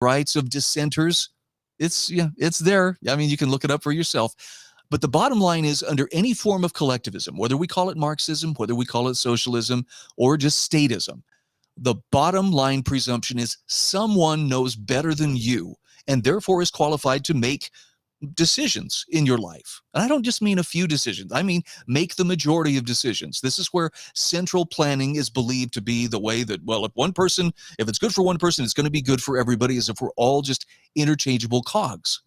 rights of dissenters. It's there. I mean, you can look it up for yourself. But the bottom line is, under any form of collectivism, whether we call it Marxism, whether we call it socialism, or just statism, the bottom line presumption is someone knows better than you and therefore is qualified to make decisions in your life. And I don't just mean a few decisions. I mean, make the majority of decisions. This is where central planning is believed to be the way that, well, if it's good for one person, it's going to be good for everybody, as if we're all just interchangeable cogs,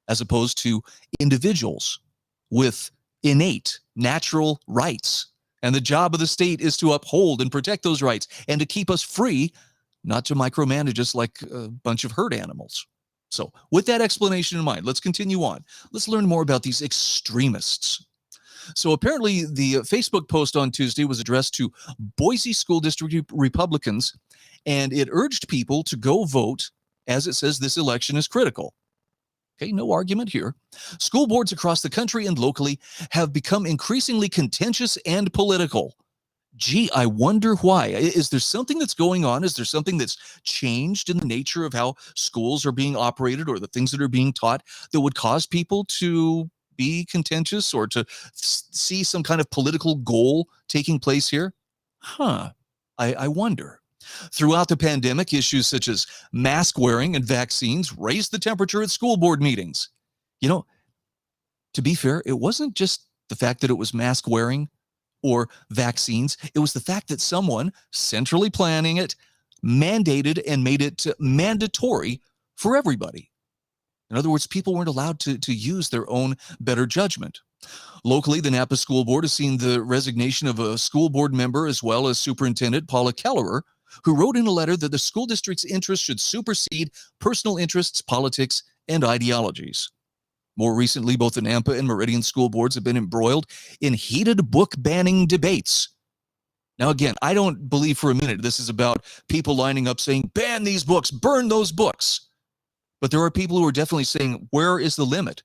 as opposed to individuals with innate natural rights. And the job of the state is to uphold and protect those rights and to keep us free, not to micromanage us like a bunch of herd animals. So with that explanation in mind, let's continue on. Let's learn more about these extremists. So apparently the Facebook post on Tuesday was addressed to Boise School District Republicans, and it urged people to go vote, as it says this election is critical. Okay, no argument here. School boards across the country and locally have become increasingly contentious and political. Gee, I wonder why. Is there something that's going on? Is there something that's changed in the nature of how schools are being operated or the things that are being taught that would cause people to be contentious or to see some kind of political goal taking place here? I wonder. Throughout the pandemic, issues such as mask wearing and vaccines raised the temperature at school board meetings. You know, to be fair, it wasn't just the fact that it was mask wearing or vaccines. It was the fact that someone centrally planning it mandated and made it mandatory for everybody. In other words, people weren't allowed to use their own better judgment. Locally, the Napa School Board has seen the resignation of a school board member as well as Superintendent Paula Kellerer, who wrote in a letter that the school district's interests should supersede personal interests, politics, and ideologies. More recently, both the Nampa and Meridian school boards have been embroiled in heated book banning debates. Now, again, I don't believe for a minute this is about people lining up saying, ban these books, burn those books. But there are people who are definitely saying, where is the limit?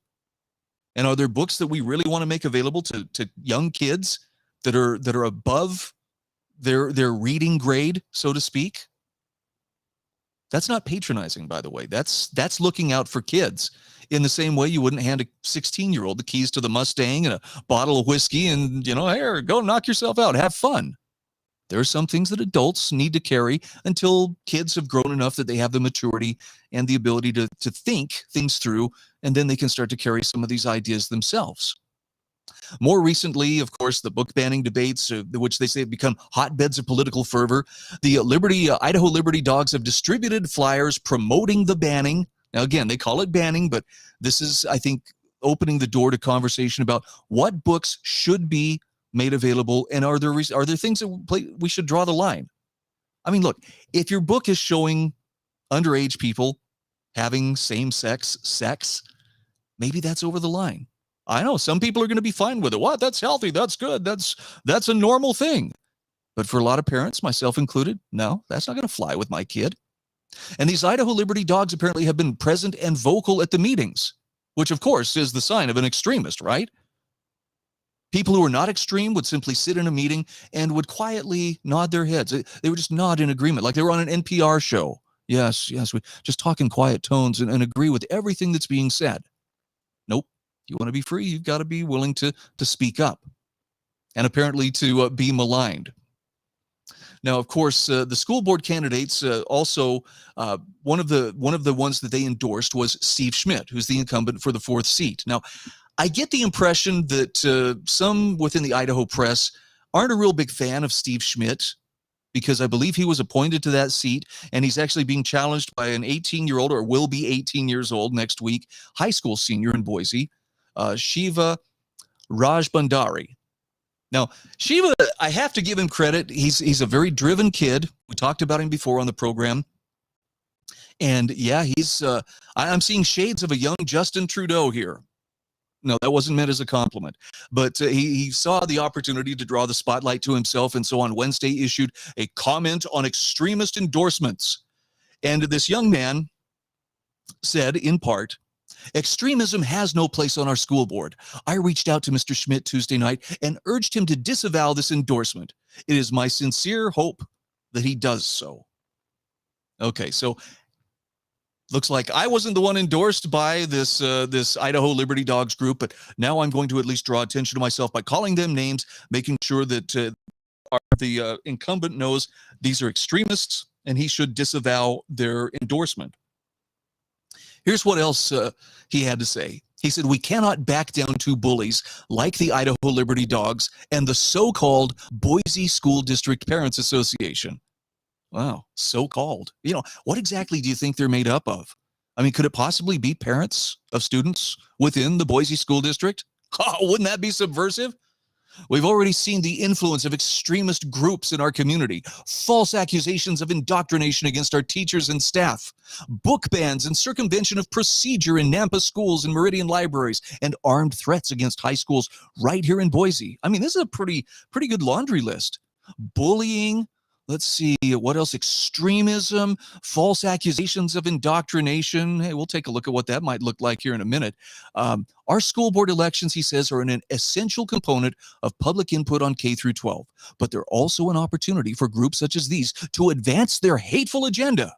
And are there books that we really want to make available to young kids that are above their reading grade, so to speak? That's not patronizing, by the way. That's looking out for kids in the same way you wouldn't hand a 16-year-old the keys to the Mustang and a bottle of whiskey and, here, go knock yourself out, have fun. There are some things that adults need to carry until kids have grown enough that they have the maturity and the ability to think things through, and then they can start to carry some of these ideas themselves. More recently, of course, the book banning debates, which they say have become hotbeds of political fervor. The Idaho Liberty Dogs have distributed flyers promoting the banning. Now, again, they call it banning, but this is, I think, opening the door to conversation about what books should be made available, and are there things that we should draw the line? I mean, look, if your book is showing underage people having same-sex sex, maybe that's over the line. I know some people are going to be fine with it. What? That's healthy. That's good. That's a normal thing. But for a lot of parents, myself included, no, that's not going to fly with my kid. And these Idaho Liberty Dogs apparently have been present and vocal at the meetings, which of course is the sign of an extremist, right? People who are not extreme would simply sit in a meeting and would quietly nod their heads. They would just nod in agreement, like they were on an NPR show. Yes, we just talk in quiet tones and agree with everything that's being said. Nope. You want to be free, you've got to be willing to speak up and apparently to be maligned. Now, of course, the school board candidates also, one of the ones that they endorsed was Steve Schmidt, who's the incumbent for the 4th seat. Now, I get the impression that some within the Idaho press aren't a real big fan of Steve Schmidt, because I believe he was appointed to that seat, and he's actually being challenged by an 18-year-old, or will be 18 years old next week, high school senior in Boise, Shiva Rajbandari. Now, Shiva, I have to give him credit. He's a very driven kid. We talked about him before on the program. And yeah, I'm seeing shades of a young Justin Trudeau here. No, that wasn't meant as a compliment. But he saw the opportunity to draw the spotlight to himself, and so on Wednesday issued a comment on extremist endorsements. And this young man said, in part, "Extremism has no place on our school board. I reached out to Mr. Schmidt Tuesday night and urged him to disavow this endorsement. It is my sincere hope that he does so." Okay, so Looks like I wasn't the one endorsed by this this Idaho Liberty Dogs group, but now I'm going to at least draw attention to myself by calling them names, making sure that the incumbent knows these are extremists and he should disavow their endorsement. Here's what else he had to say. He said, we cannot back down to bullies like the Idaho Liberty Dogs and the so-called Boise School District Parents Association. Wow, so-called. What exactly do you think they're made up of? I mean, could it possibly be parents of students within the Boise School District? Oh, wouldn't that be subversive? We've already seen the influence of extremist groups in our community, false accusations of indoctrination against our teachers and staff, book bans and circumvention of procedure in Nampa schools and Meridian libraries, and armed threats against high schools right here in Boise. I mean, this is a pretty good laundry list. Bullying, let's see, what else? Extremism, false accusations of indoctrination. Hey, we'll take a look at what that might look like here in a minute. Our school board elections, he says, are an essential component of public input on K through 12, but they're also an opportunity for groups such as these to advance their hateful agenda.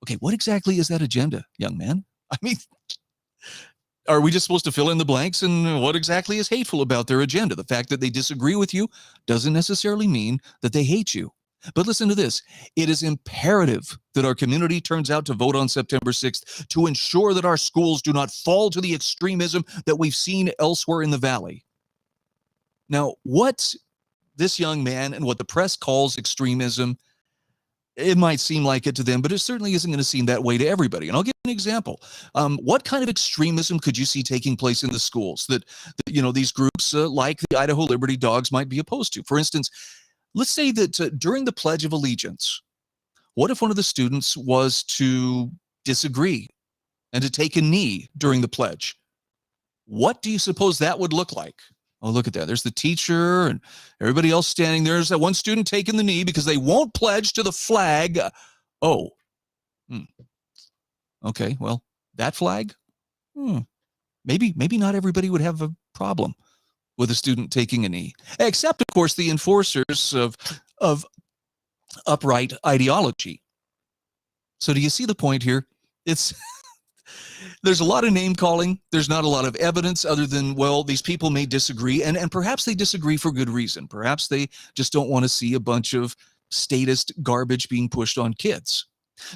Okay, what exactly is that agenda, young man? I mean, are we just supposed to fill in the blanks? And what exactly is hateful about their agenda? The fact that they disagree with you doesn't necessarily mean that they hate you. But listen to this. It is imperative that our community turns out to vote on September 6th to ensure that our schools do not fall to the extremism that we've seen elsewhere in the valley. Now, what this young man and what the press calls extremism, it might seem like it to them, but it certainly isn't going to seem that way to everybody. And I'll give you an example. What kind of extremism could you see taking place in the schools that these groups like the Idaho Liberty Dogs might be opposed to? For instance, let's say that during the Pledge of Allegiance, what if one of the students was to disagree and to take a knee during the pledge? What do you suppose that would look like? Oh, look at that. There's the teacher and everybody else standing there. There's that one student taking the knee because they won't pledge to the flag. Oh, okay. Well, that flag, maybe not everybody would have a problem with a student taking a knee, except, of course, the enforcers of upright ideology. So do you see the point here? There's a lot of name calling. There's not a lot of evidence other than, well, these people may disagree, and perhaps they disagree for good reason. Perhaps they just don't want to see a bunch of statist garbage being pushed on kids.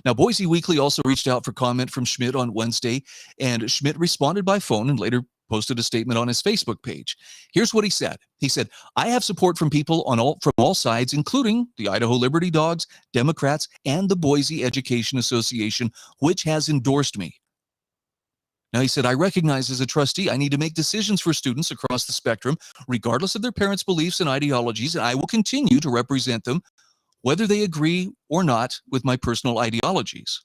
Now, Boise Weekly also reached out for comment from Schmidt on Wednesday, and Schmidt responded by phone and later posted a statement on his Facebook page. Here's what he said. He said, I have support from people from all sides, including the Idaho Liberty Dogs, Democrats, and the Boise Education Association, which has endorsed me. Now, he said, I recognize as a trustee, I need to make decisions for students across the spectrum, regardless of their parents' beliefs and ideologies, and I will continue to represent them, whether they agree or not with my personal ideologies.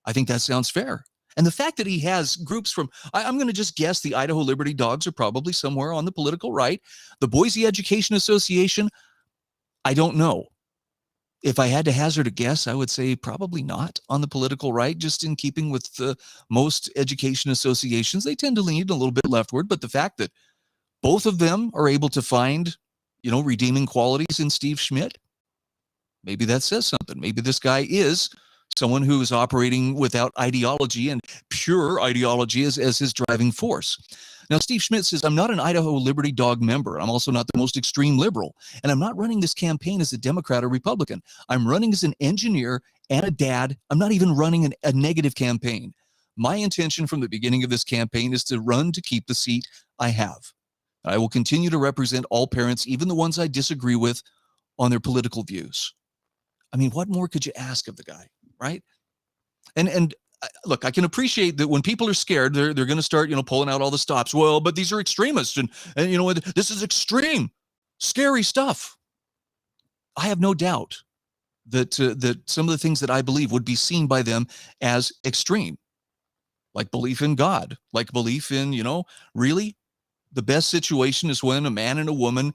I think that sounds fair. And the fact that he has groups from, I'm going to just guess the Idaho Liberty Dogs are probably somewhere on the political right. The Boise Education Association, I don't know. If I had to hazard a guess, I would say probably not on the political right, just in keeping with most education associations. They tend to lean a little bit leftward, but the fact that both of them are able to find, redeeming qualities in Steve Schmidt, maybe that says something. Maybe this guy is someone who is operating without ideology and pure ideology as his driving force. Now, Steve Schmidt says, I'm not an Idaho Liberty Dog member. I'm also not the most extreme liberal. And I'm not running this campaign as a Democrat or Republican. I'm running as an engineer and a dad. I'm not even running a negative campaign. My intention from the beginning of this campaign is to run to keep the seat I have. I will continue to represent all parents, even the ones I disagree with, on their political views. I mean, what more could you ask of the guy, right? And look, I can appreciate that when people are scared, they're going to start, pulling out all the stops. Well, but these are extremists, and this is extreme, scary stuff. I have no doubt that some of the things that I believe would be seen by them as extreme, like belief in God, like belief in, really the best situation is when a man and a woman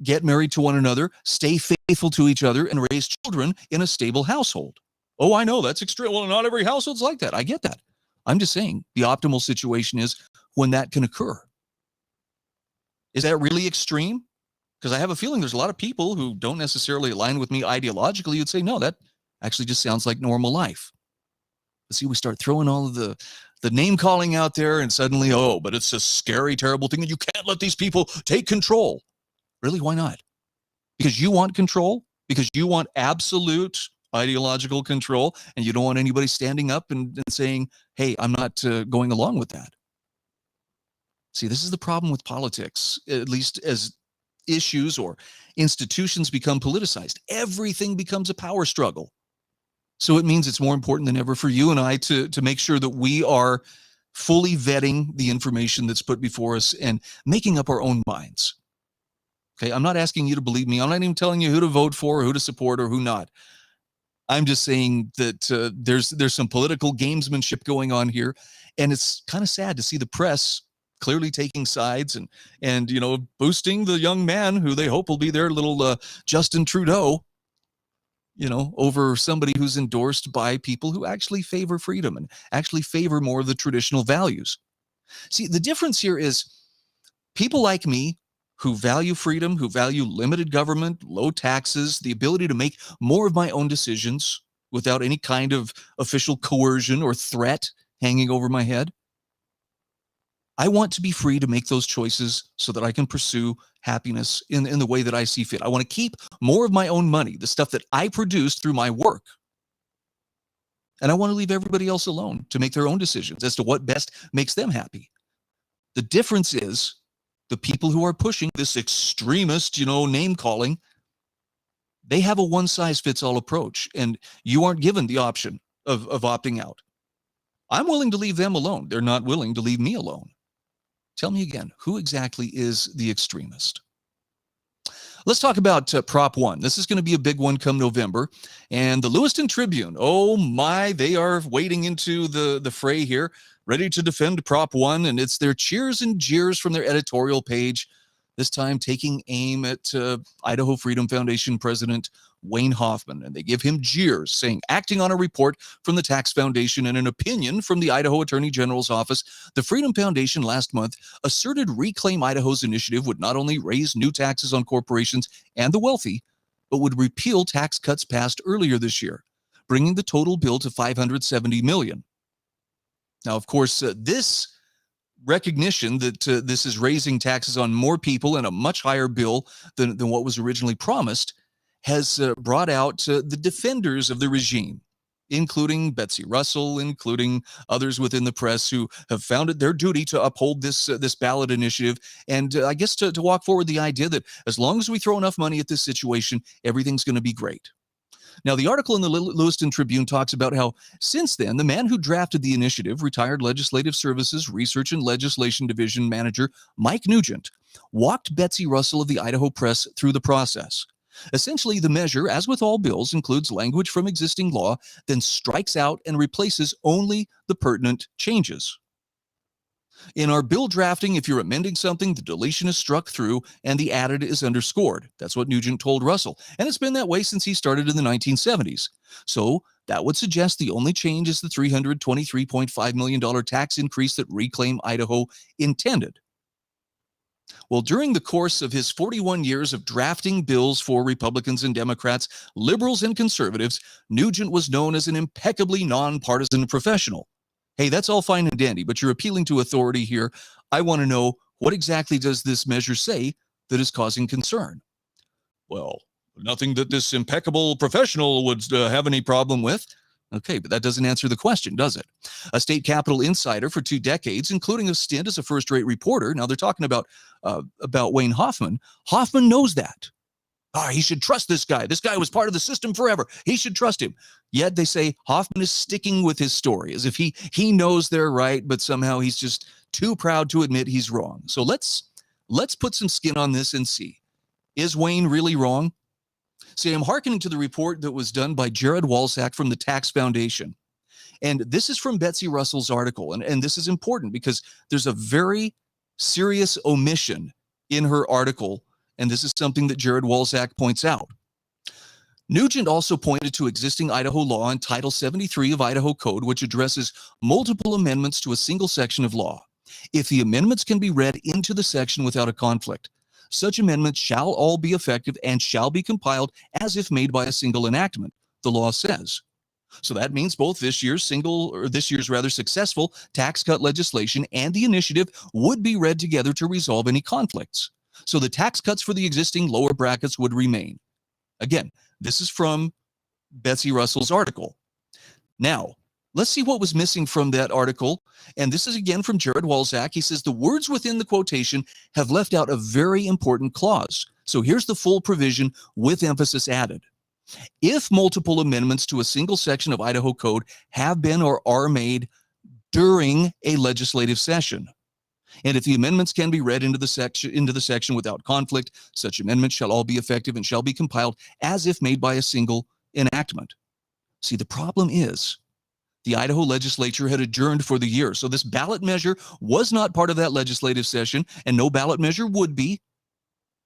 get married to one another, stay faithful to each other, and raise children in a stable household. Oh, I know that's extreme. Well, not every household's like that. I get that. I'm just saying the optimal situation is when that can occur. Is that really extreme? Because I have a feeling there's a lot of people who don't necessarily align with me ideologically who'd say, no, that actually just sounds like normal life. See, we start throwing all of the name calling out there, and suddenly, oh, but it's a scary, terrible thing, and you can't let these people take control. Really, why not? Because you want control? Because you want absolute ideological control, and you don't want anybody standing up and saying, hey, I'm not going along with that. See, this is the problem with politics, at least as issues or institutions become politicized. Everything becomes a power struggle. So it means it's more important than ever for you and I to make sure that we are fully vetting the information that's put before us and making up our own minds. Okay, I'm not asking you to believe me. I'm not even telling you who to vote for, or who to support, or who not. I'm just saying that there's some political gamesmanship going on here, and it's kind of sad to see the press clearly taking sides and boosting the young man who they hope will be their little Justin Trudeau, over somebody who's endorsed by people who actually favor freedom and actually favor more of the traditional values. See, the difference here is people like me who value freedom, who value limited government, low taxes, the ability to make more of my own decisions without any kind of official coercion or threat hanging over my head. I want to be free to make those choices so that I can pursue happiness in the way that I see fit. I want to keep more of my own money, the stuff that I produced through my work. And I want to leave everybody else alone to make their own decisions as to what best makes them happy. The difference is the people who are pushing this extremist, name calling, they have a one-size-fits-all approach, and you aren't given the option of opting out. I'm willing to leave them alone. They're not willing to leave me alone. Tell me again, who exactly is the extremist? Let's talk about Prop 1. This is going to be a big one come November. And the Lewiston Tribune, oh my, they are wading into the fray here, ready to defend Prop 1. And it's their cheers and jeers from their editorial page, this time taking aim at Idaho Freedom Foundation President Wayne Hoffman. And they give him jeers, saying, acting on a report from the Tax Foundation and an opinion from the Idaho Attorney General's office, the Freedom Foundation last month asserted Reclaim Idaho's initiative would not only raise new taxes on corporations and the wealthy, but would repeal tax cuts passed earlier this year, bringing the total bill to $570 million. Now, of course, this recognition that this is raising taxes on more people and a much higher bill than what was originally promised has brought out the defenders of the regime, including Betsy Russell, including others within the press who have found it their duty to uphold this ballot initiative, and I guess to walk forward the idea that as long as we throw enough money at this situation, everything's going to be great. Now, the article in the Lewiston Tribune talks about how, since then, the man who drafted the initiative, retired Legislative Services Research and Legislation Division Manager Mike Nugent, walked Betsy Russell of the Idaho Press through the process. Essentially, the measure, as with all bills, includes language from existing law, then strikes out and replaces only the pertinent changes. In our bill drafting, if you're amending something, the deletion is struck through and the added is underscored. That's what Nugent told Russell, and it's been that way since he started in the 1970s. So that would suggest the only change is the $323.5 million tax increase that Reclaim Idaho intended. Well, during the course of his 41 years of drafting bills for Republicans and Democrats, liberals and conservatives, Nugent was known as an impeccably nonpartisan professional. Hey, that's all fine and dandy, but you're appealing to authority here. I want to know, what exactly does this measure say that is causing concern? Well, nothing that this impeccable professional would have any problem with. Okay, but that doesn't answer the question, does it? A state capitol insider for 2 decades, including a stint as a first-rate reporter. Now they're talking about Wayne Hoffman. Hoffman knows that. He should trust this guy. This guy was part of the system forever. He should trust him. Yet they say Hoffman is sticking with his story as if he knows they're right, but somehow he's just too proud to admit he's wrong. So let's put some skin on this and see. Is Wayne really wrong? See, I'm hearkening to the report that was done by Jared Walsack from the Tax Foundation. And this is from Betsy Russell's article. And this is important because there's a very serious omission in her article. And this is something that Jared Walsack points out. Nugent also pointed to existing Idaho law in Title 73 of Idaho Code, which addresses multiple amendments to a single section of law. If the amendments can be read into the section without a conflict, such amendments shall all be effective and shall be compiled as if made by a single enactment, the law says. So that means both this year's successful tax cut legislation and the initiative would be read together to resolve any conflicts. So the tax cuts for the existing lower brackets would remain. Again, this is from Betsy Russell's article. Now, let's see what was missing from that article. And this is again from Jared Walczak. He says the words within the quotation have left out a very important clause. So here's the full provision with emphasis added. If multiple amendments to a single section of Idaho Code have been or are made during a legislative session, and if the amendments can be read into the section without conflict, such amendments shall all be effective and shall be compiled as if made by a single enactment. See, the problem is the Idaho legislature had adjourned for the year, so this ballot measure was not part of that legislative session, and no ballot measure would be.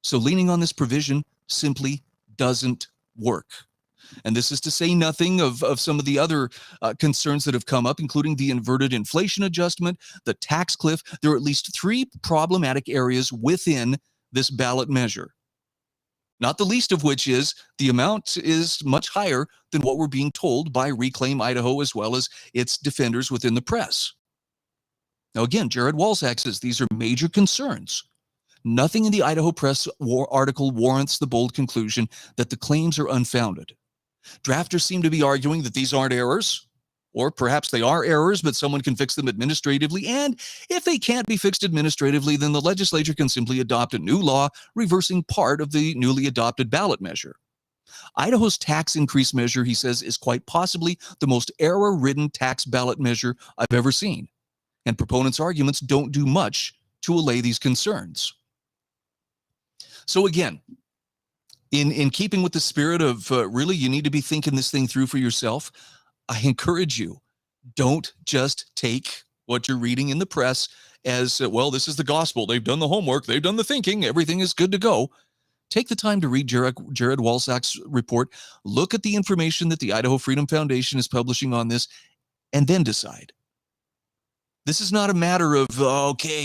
So leaning on this provision simply doesn't work. And this is to say nothing of some of the other concerns that have come up, including the inverted inflation adjustment, the tax cliff. There are at least 3 problematic areas within this ballot measure, not the least of which is the amount is much higher than what we're being told by Reclaim Idaho as well as its defenders within the press. Now again, Jared Walczak says these are major concerns. Nothing in the Idaho Press article warrants the bold conclusion that the claims are unfounded. Drafters seem to be arguing that these aren't errors, or perhaps they are errors, but someone can fix them administratively. And if they can't be fixed administratively, then the legislature can simply adopt a new law reversing part of the newly adopted ballot measure. Idaho's tax increase measure, he says, is quite possibly the most error-ridden tax ballot measure I've ever seen. And proponents' arguments don't do much to allay these concerns. So again, in keeping with the spirit of really you need to be thinking this thing through for yourself, I encourage you, don't just take what you're reading in the press as, well, this is the gospel. They've done the homework. They've done the thinking. Everything is good to go. Take the time to read Jared Walczak's report. Look at the information that the Idaho Freedom Foundation is publishing on this, and then decide. This is not a matter of, okay,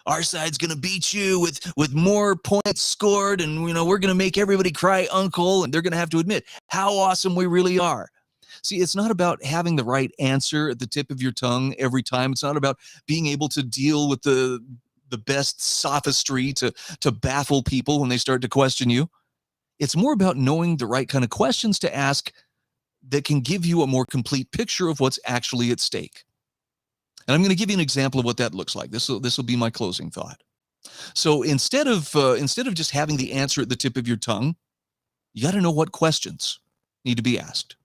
our side's going to beat you with more points scored, and, we're going to make everybody cry uncle, and they're going to have to admit how awesome we really are. See, it's not about having the right answer at the tip of your tongue every time. It's not about being able to deal with the best sophistry to baffle people when they start to question you. It's more about knowing the right kind of questions to ask that can give you a more complete picture of what's actually at stake. And I'm going to give you an example of what that looks like. This will be my closing thought. So instead of just having the answer at the tip of your tongue, you got to know what questions need to be asked.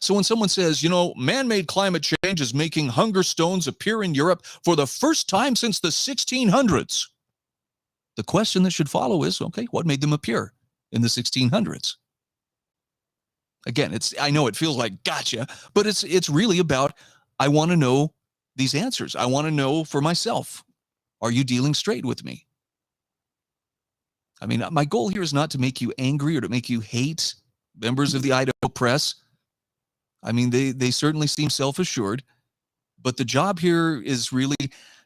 So when someone says, man-made climate change is making hunger stones appear in Europe for the first time since the 1600s, the question that should follow is, okay, what made them appear in the 1600s? Again, I know it feels like gotcha, but it's really about, I want to know these answers. I want to know for myself, are you dealing straight with me? I mean, my goal here is not to make you angry or to make you hate members of the Idaho Press. I mean, they certainly seem self-assured, but the job here is really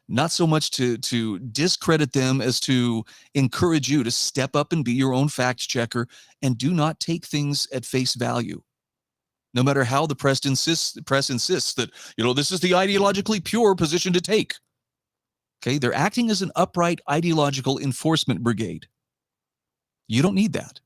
not so much to discredit them as to encourage you to step up and be your own fact checker and do not take things at face value. No matter how the press insists that, this is the ideologically pure position to take. Okay, they're acting as an upright ideological enforcement brigade. You don't need that.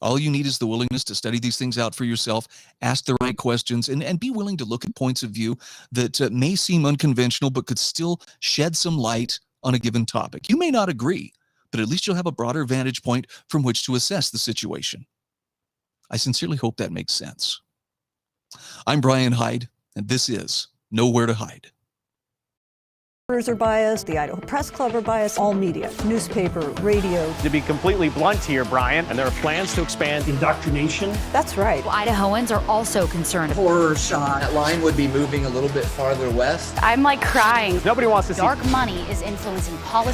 All you need is the willingness to study these things out for yourself, ask the right questions, and be willing to look at points of view that may seem unconventional, but could still shed some light on a given topic. You may not agree, but at least you'll have a broader vantage point from which to assess the situation. I sincerely hope that makes sense. I'm Brian Hyde, and this is Nowhere to Hide. Are biased, the Idaho Press Club are biased, all media, newspaper, radio. To be completely blunt here, Brian, and there are plans to expand indoctrination. That's right. Well, Idahoans are also concerned. Horror shot. That line would be moving a little bit farther west. I'm crying. Nobody wants to see dark money is influencing policy.